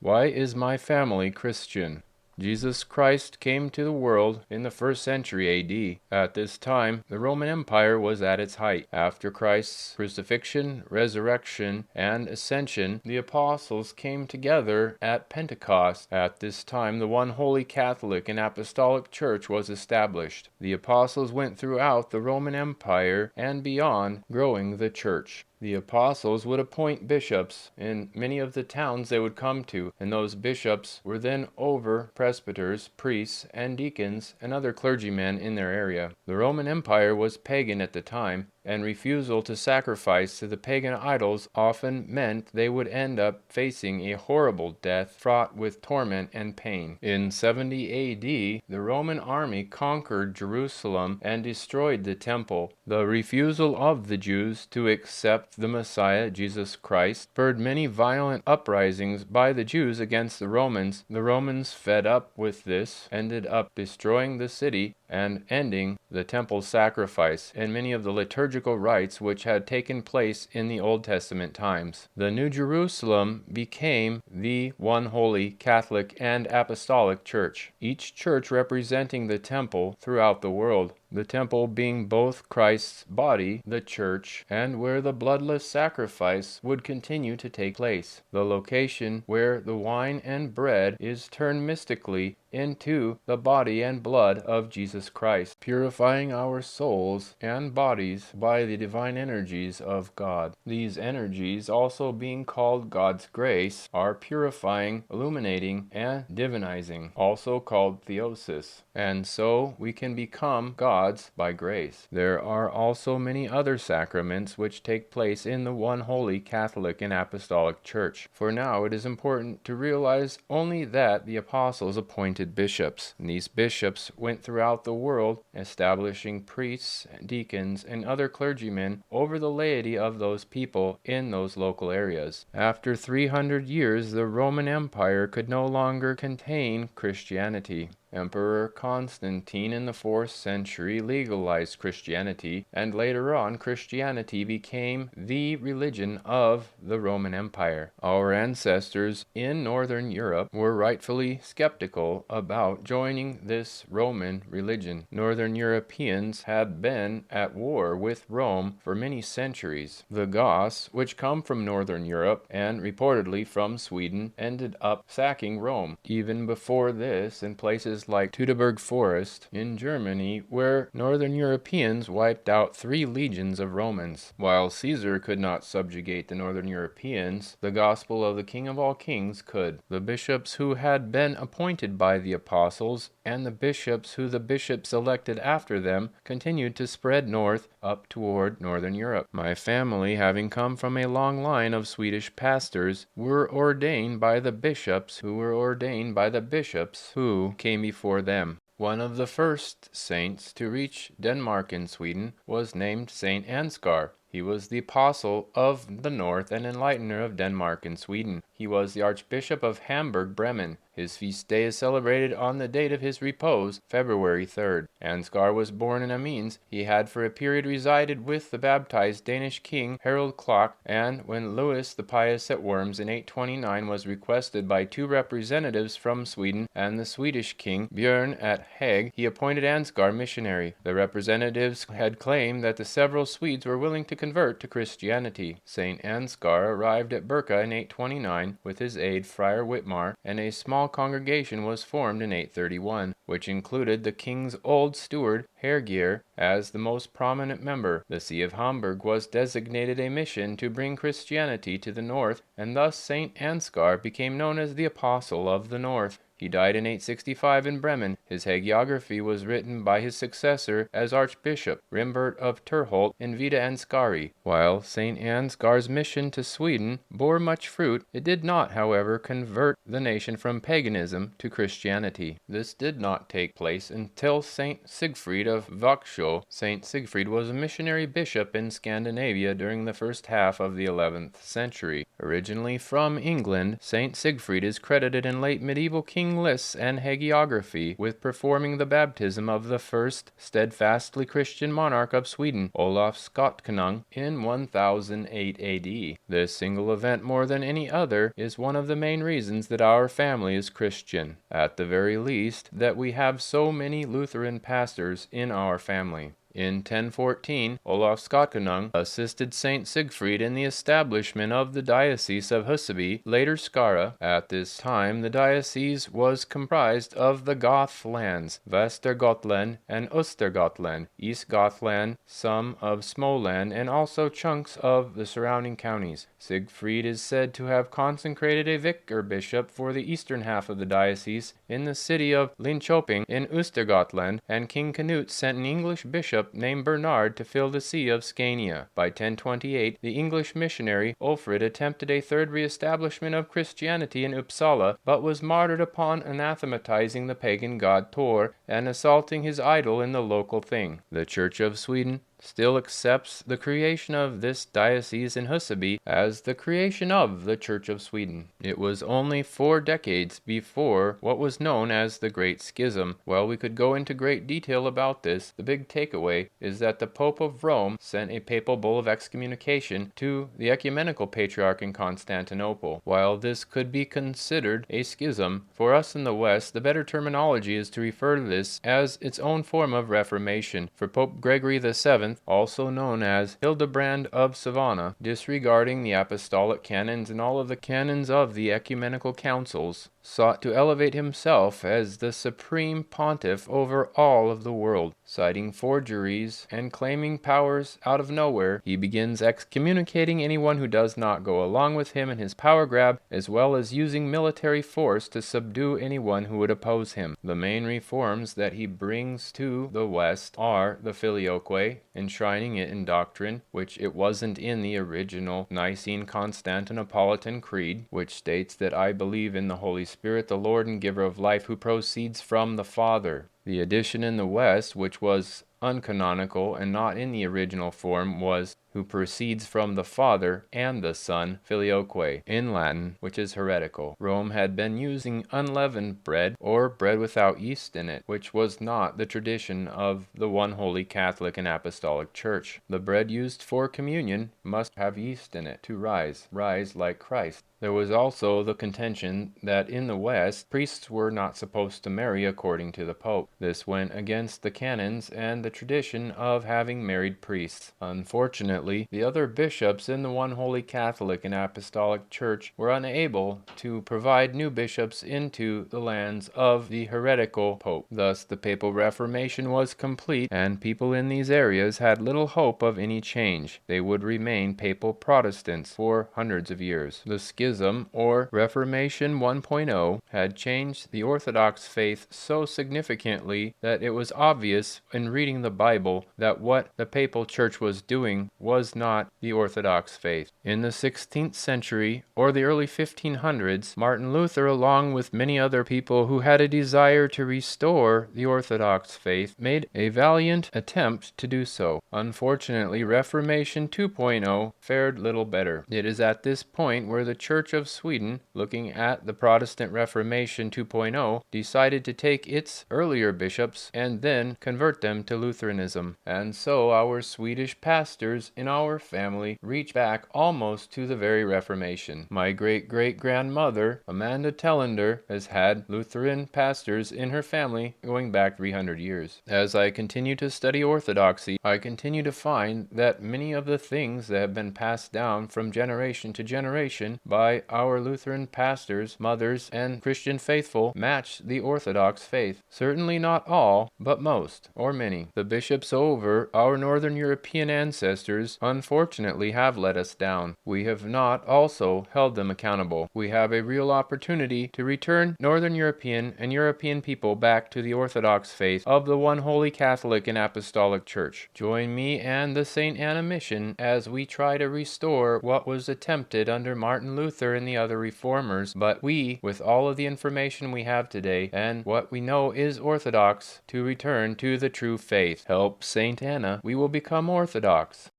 Why is my family Christian? Jesus Christ came to the world in the 1st century A.D. At this time, the Roman Empire was at its height. After Christ's crucifixion, resurrection, and ascension, the apostles came together at Pentecost. At this time, the one holy Catholic and Apostolic Church was established. The apostles went throughout the Roman Empire and beyond, growing the church. The apostles would appoint bishops in many of the towns they would come to, and those bishops were then over presbyters, priests, and deacons, and other clergymen in their area. The Roman Empire was pagan at the time, and refusal to sacrifice to the pagan idols often meant they would end up facing a horrible death fraught with torment and pain. In 70 A.D., the Roman army conquered Jerusalem and destroyed the temple. The refusal of the Jews to accept the Messiah, Jesus Christ, spurred many violent uprisings by the Jews against the Romans. The Romans, fed up with this, ended up destroying the city and ending the temple sacrifice and many of the liturgical rites which had taken place in the Old Testament times. The New Jerusalem became the one holy Catholic and Apostolic Church, each church representing the temple throughout the world. The temple being both Christ's body, the church, and where the bloodless sacrifice would continue to take place. The location where the wine and bread is turned mystically into the body and blood of Jesus Christ, purifying our souls and bodies by the divine energies of God. These energies, also being called God's grace, are purifying, illuminating, and divinizing, also called theosis. And so we can become God's by grace. There are also many other sacraments which take place in the one holy Catholic and Apostolic Church. For now it is important to realize only that the apostles appointed bishops. And these bishops went throughout the world, establishing priests, deacons, and other clergymen over the laity of those people in those local areas. After 300 years, the Roman Empire could no longer contain Christianity. Emperor Constantine in the 4th century legalized Christianity, and later on Christianity became the religion of the Roman Empire. Our ancestors in Northern Europe were rightfully skeptical about joining this Roman religion. Northern Europeans had been at war with Rome for many centuries. The Goths, which come from Northern Europe and reportedly from Sweden, ended up sacking Rome. Even before this, in places like Teutoburg Forest in Germany, where Northern Europeans wiped out 3 legions of Romans. While Caesar could not subjugate the Northern Europeans, the gospel of the King of all kings could. The bishops who had been appointed by the apostles and the bishops who the bishops elected after them continued to spread north up toward Northern Europe. My family, having come from a long line of Swedish pastors, were ordained by the bishops who were ordained by the bishops who came before them. One of the first saints to reach Denmark in Sweden was named Saint Ansgar. He was the apostle of the north and enlightener of Denmark and Sweden. He was the Archbishop of Hamburg-Bremen. His feast day is celebrated on the date of his repose, February 3rd. Ansgar was born in Amiens. He had for a period resided with the baptized Danish king Harald Klok, and when Louis the Pious at Worms in 829 was requested by 2 representatives from Sweden and the Swedish king Björn at Hague, he appointed Ansgar missionary. The representatives had claimed that the several Swedes were willing to convert to Christianity. Saint Ansgar arrived at Birka in 829 with his aide Friar Whitmar, and a small congregation was formed in 831, which included the king's old steward Hergeir as the most prominent member. The See of Hamburg was designated a mission to bring Christianity to the north, and thus Saint Ansgar became known as the Apostle of the North. He died in 865 in Bremen. His hagiography was written by his successor as Archbishop, Rimbert of Terholt in Vita Ansgari. While St. Ansgar's mission to Sweden bore much fruit, it did not, however, convert the nation from paganism to Christianity. This did not take place until St. Sigfrid of Vaxjö. St. Sigfrid was a missionary bishop in Scandinavia during the first half of the 11th century. Originally from England, St. Sigfrid is credited in late medieval kingdom singing lists and hagiography, with performing the baptism of the first steadfastly Christian monarch of Sweden, Olaf Skotkonung, in 1008 AD. This single event, more than any other, is one of the main reasons that our family is Christian. At the very least, that we have so many Lutheran pastors in our family. In 1014, Olaf Skotkonung assisted Saint Siegfried in the establishment of the Diocese of Huseby, later Skara. At this time, the diocese was comprised of the Goth lands, Västergotland and Östergotland, East Gothland, some of Småland, and also chunks of the surrounding counties. Siegfried is said to have consecrated a vicar bishop for the eastern half of the diocese in the city of Linköping in Östergotland, and King Canute sent an English bishop named Bernard to fill the see of Scania. By 1028, the English missionary Ulfrid attempted a third re-establishment of Christianity in Upsala, but was martyred upon anathematizing the pagan god Thor and assaulting his idol in the local thing. The Church of Sweden still accepts the creation of this diocese in Huseby as the creation of the Church of Sweden. It was only 4 decades before what was known as the Great Schism. While we could go into great detail about this, the big takeaway is that the Pope of Rome sent a papal bull of excommunication to the ecumenical patriarch in Constantinople. While this could be considered a schism, for us in the West, the better terminology is to refer to this as its own form of Reformation. For Pope Gregory VII, also known as Hildebrand of Savannah, disregarding the apostolic canons and all of the canons of the ecumenical councils, sought to elevate himself as the supreme pontiff over all of the world. Citing forgeries and claiming powers out of nowhere, he begins excommunicating anyone who does not go along with him in his power grab, as well as using military force to subdue anyone who would oppose him. The main reforms that he brings to the West are the Filioque, enshrining it in doctrine, which it wasn't in the original Nicene-Constantinopolitan Creed, which states that I believe in the Holy Spirit, the Lord and giver of life, who proceeds from the Father. The addition in the West, which was uncanonical and not in the original form, was who proceeds from the Father and the Son, Filioque, in Latin, which is heretical. Rome had been using unleavened bread, or bread without yeast in it, which was not the tradition of the one holy Catholic and Apostolic Church. The bread used for communion must have yeast in it to rise like Christ. There was also the contention that in the West, priests were not supposed to marry according to the Pope. This went against the canons and the tradition of having married priests. Unfortunately, the other bishops in the one holy Catholic and Apostolic Church were unable to provide new bishops into the lands of the heretical Pope. Thus, the Papal Reformation was complete, and people in these areas had little hope of any change. They would remain Papal Protestants for hundreds of years. The Schism, or Reformation 1.0, had changed the Orthodox faith so significantly that it was obvious in reading the Bible that what the Papal Church was doing was not the Orthodox faith. In the 16th century, or the early 1500s, Martin Luther, along with many other people who had a desire to restore the Orthodox faith, made a valiant attempt to do so. Unfortunately, Reformation 2.0 fared little better. It is at this point where the Church of Sweden, looking at the Protestant Reformation 2.0, decided to take its earlier bishops and then convert them to Lutheranism. And so our Swedish pastors in our family reach back almost to the very Reformation. My great-great-grandmother, Amanda Tellander, has had Lutheran pastors in her family going back 300 years. As I continue to study Orthodoxy, I continue to find that many of the things that have been passed down from generation to generation by our Lutheran pastors, mothers, and Christian faithful match the Orthodox faith. Certainly not all, but most, or many. The bishops over our Northern European ancestors unfortunately have let us down. We have not also held them accountable. We have a real opportunity to return Northern European and European people back to the Orthodox faith of the one holy Catholic and Apostolic Church. Join me and the St. Anna Mission as we try to restore what was attempted under Martin Luther and the other reformers, but we, with all of the information we have today and what we know is orthodox, to return to the true faith. Help St. Anna, we will become orthodox.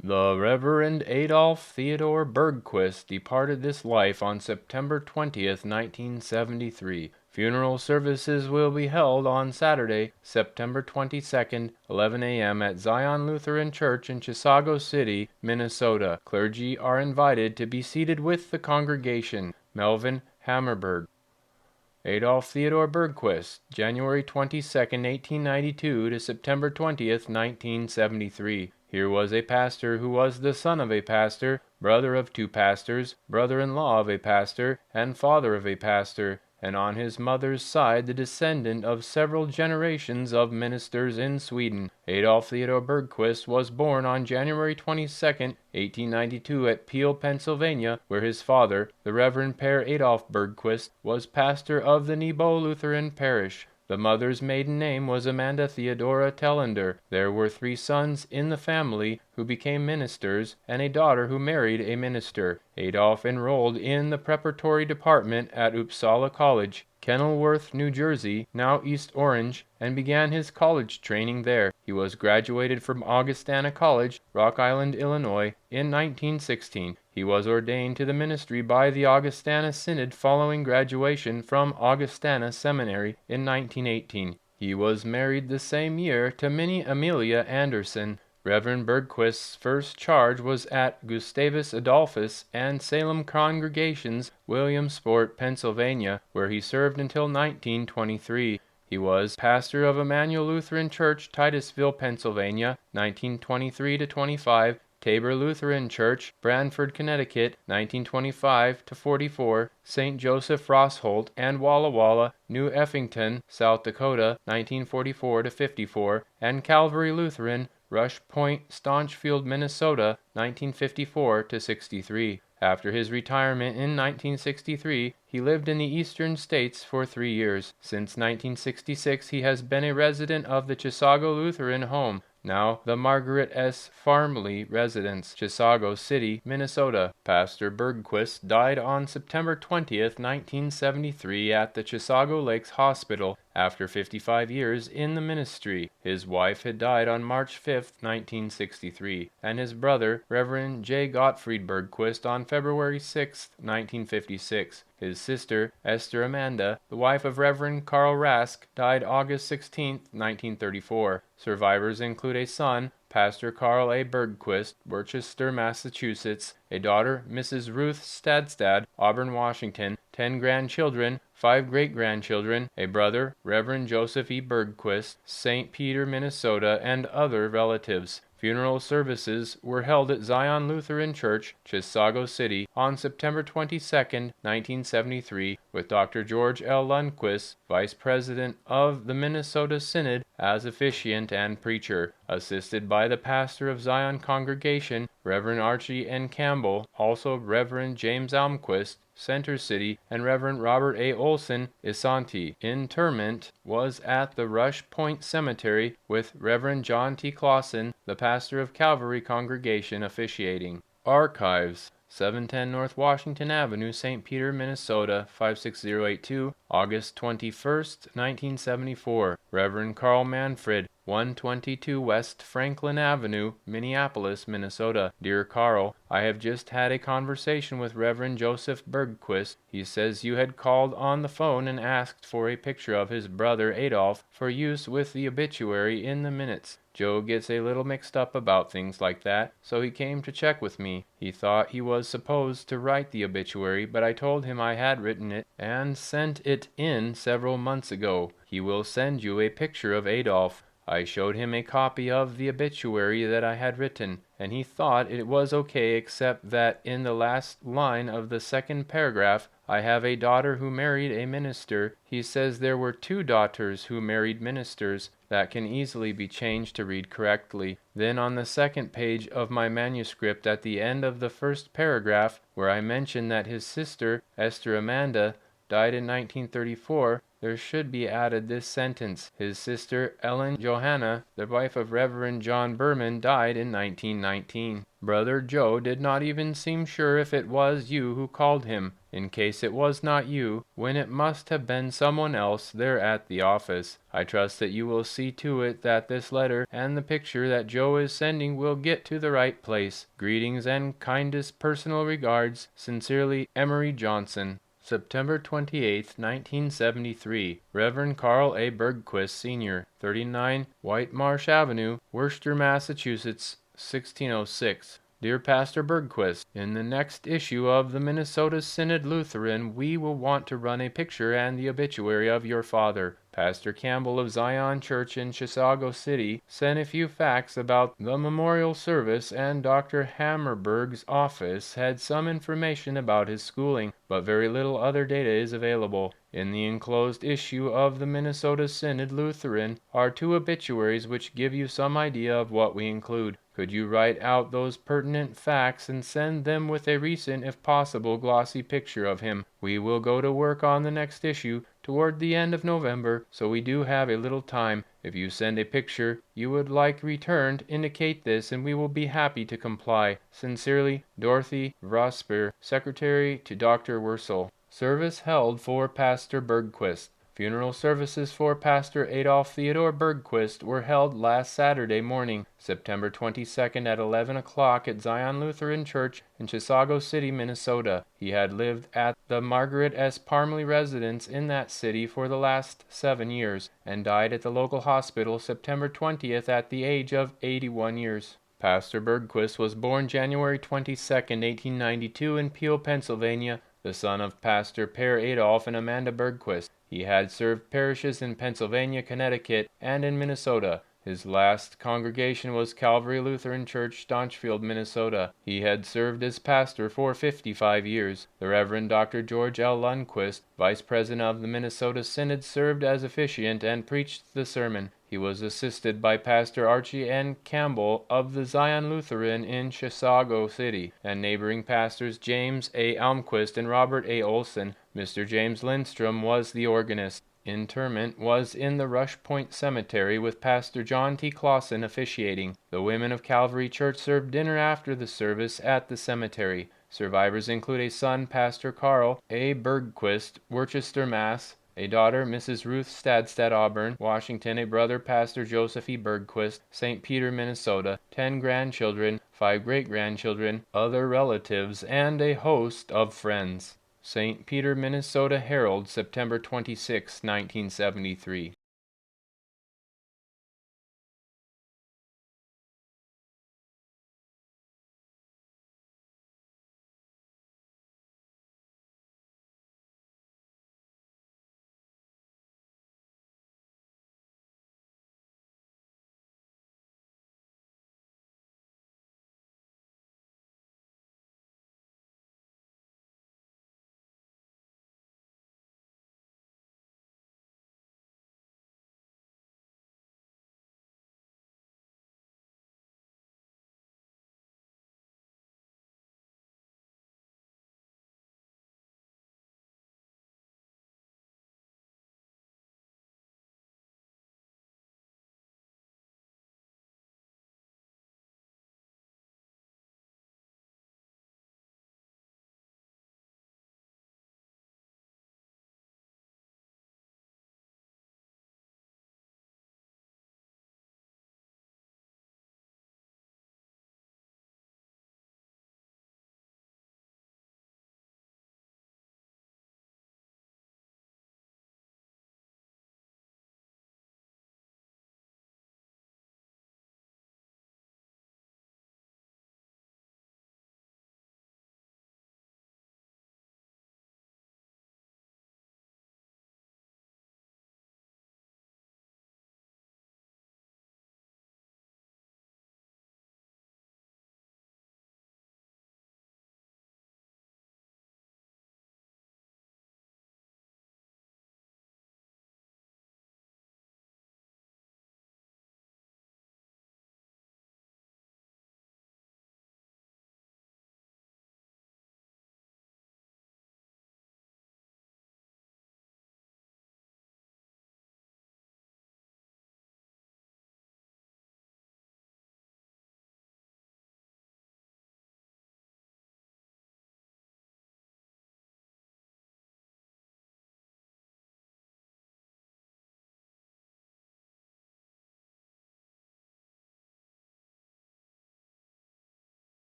The Reverend Adolph Theodore Bergquist departed this life on September 20th, 1973. Funeral services will be held on Saturday, September 22nd, 11 a.m. at Zion Lutheran Church in Chisago City, Minnesota. Clergy are invited to be seated with the congregation. Melvin Hammerberg. Adolph Theodore Bergquist, January 22, 1892 to September 20th, 1973. Here was a pastor who was the son of a pastor, brother of two pastors, brother-in-law of a pastor, and father of a pastor, and on his mother's side the descendant of several generations of ministers in Sweden. Adolph Theodore Bergquist was born on January 22, 1892 at Peale, Pennsylvania, where his father, the Reverend Pehr Adolf Bergquist, was pastor of the Nebo Lutheran parish. The mother's maiden name was Amanda Theodora Tellander. There were 3 sons in the family who became ministers, and a daughter who married a minister. Adolph enrolled in the preparatory department at Upsala College, Kenilworth, New Jersey, now East Orange, and began his college training there. He was graduated from Augustana College, Rock Island, Illinois, in 1916. He was ordained to the ministry by the Augustana Synod following graduation from Augustana Seminary in 1918. He was married the same year to Minnie Amelia Anderson. Reverend Bergquist's first charge was at Gustavus Adolphus and Salem congregations, Williamsport, Pennsylvania, where he served until 1923. He was pastor of Emmanuel Lutheran Church, Titusville, Pennsylvania, 1923 to 25, Tabor Lutheran Church, Branford, Connecticut, 1925 to 44, St. Joseph Rossholt and Walla Walla, New Effington, South Dakota, 1944 to 54, and Calvary Lutheran, Rush Point, Staunchfield, Minnesota, 1954 to 63. After his retirement in 1963, he lived in the eastern states for 3 years. Since 1966, he has been a resident of the Chisago Lutheran Home, now the Margaret S. Farmley Residence, Chisago City, Minnesota. Pastor Bergquist died on September 20th, 1973 at the Chisago Lakes Hospital after 55 years in the ministry. His wife had died on March 5th, 1963, and his brother, Reverend J. Gottfried Bergquist, on February 6th, 1956. His sister, Esther Amanda, the wife of Reverend Carl Rask, died August 16, 1934. Survivors include a son, Pastor Carl A. Bergquist, Worcester, Massachusetts, a daughter, Mrs. Ruth Stadstad, Auburn, Washington, 10 grandchildren, 5 great-grandchildren, a brother, Reverend Joseph E. Bergquist, St. Peter, Minnesota, and other relatives. Funeral services were held at Zion Lutheran Church, Chisago City, on September 22, 1973, with Dr. George L. Lundquist, Vice President of the Minnesota Synod, as officiant and preacher, assisted by the pastor of Zion congregation, Reverend Archie N. Campbell, also Reverend James Almquist, Center City, and Reverend Robert A. Olson, Isanti. Interment was at the Rush Point Cemetery, with Reverend John T. Clausen, the pastor of Calvary congregation, officiating. Archives. 710 North Washington Avenue, St. Peter, Minnesota, 56082, August 21, 1974. Reverend Carl Manfred, 122 West Franklin Avenue, Minneapolis, Minnesota. Dear Carl, I have just had a conversation with Reverend Joseph Bergquist. He says you had called on the phone and asked for a picture of his brother Adolph for use with the obituary in the minutes. Joe gets a little mixed up about things like that, so he came to check with me. He thought he was supposed to write the obituary, but I told him I had written it and sent it in several months ago. He will send you a picture of Adolph. I showed him a copy of the obituary that I had written, and he thought it was okay, except that in the last line of the second paragraph, I have a daughter who married a minister. He says there were 2 daughters who married ministers. That can easily be changed to read correctly. Then on the second page of my manuscript, at the end of the first paragraph, where I mention that his sister, Esther Amanda, died in 1934, there should be added this sentence: his sister Ellen Johanna, the wife of Reverend John Berman, died in 1919. Brother Joe did not even seem sure if it was you who called him. In case it was not you, when it must have been someone else there at the office, I trust that you will see to it that this letter and the picture that Joe is sending will get to the right place. Greetings and kindest personal regards. Sincerely, Emery Johnson. September 28, 1973. Reverend Carl A. Bergquist, Sr., 39 White Marsh Avenue, Worcester, Massachusetts, 1606. Dear Pastor Bergquist, in the next issue of the Minnesota Synod Lutheran, we will want to run a picture and the obituary of your father. Pastor Campbell of Zion Church in Chisago City sent a few facts about the memorial service, and Dr. Hammerberg's office had some information about his schooling, but very little other data is available. In the enclosed issue of the Minnesota Synod Lutheran are 2 obituaries which give you some idea of what we include. Could you write out those pertinent facts and send them with a recent, if possible, glossy picture of him? We will go to work on the next issue toward the end of November, so we do have a little time. If you send a picture you would like returned, indicate this and we will be happy to comply. Sincerely, Dorothy Vrosper, Secretary to Dr. Wursel. Service held for Pastor Bergquist. Funeral services for Pastor Adolph Theodore Bergquist were held last Saturday morning, September 22nd at 11 o'clock at Zion Lutheran Church in Chisago City, Minnesota. He had lived at the Margaret S. Parmley residence in that city for the last 7 years, and died at the local hospital September 20th at the age of 81 years. Pastor Bergquist was born January 22nd, 1892 in Peale, Pennsylvania, the son of Pastor Pehr Adolf and Amanda Bergquist. He had served parishes in Pennsylvania, Connecticut, and in Minnesota. His last congregation was Calvary Lutheran Church, Staunchfield, Minnesota. He had served as pastor for 55 years. The Reverend Dr. George L. Lundquist, vice president of the Minnesota Synod, served as officiant and preached the sermon. He was assisted by Pastor Archie N. Campbell of the Zion Lutheran in Chisago City, and neighboring pastors James A. Almquist and Robert A. Olson. Mr. James Lindstrom was the organist. Interment was in the Rush Point Cemetery with Pastor John T. Clausen officiating. The women of Calvary Church served dinner after the service at the cemetery. Survivors include a son, Pastor Carl A. Bergquist, Worcester, Mass., a daughter, Mrs. Ruth Stadstead, Auburn, Washington, a brother, Pastor Joseph E. Bergquist, St. Peter, Minnesota, 10 grandchildren, 5 great-grandchildren, other relatives, and a host of friends. St. Peter, Minnesota Herald, September 26, 1973.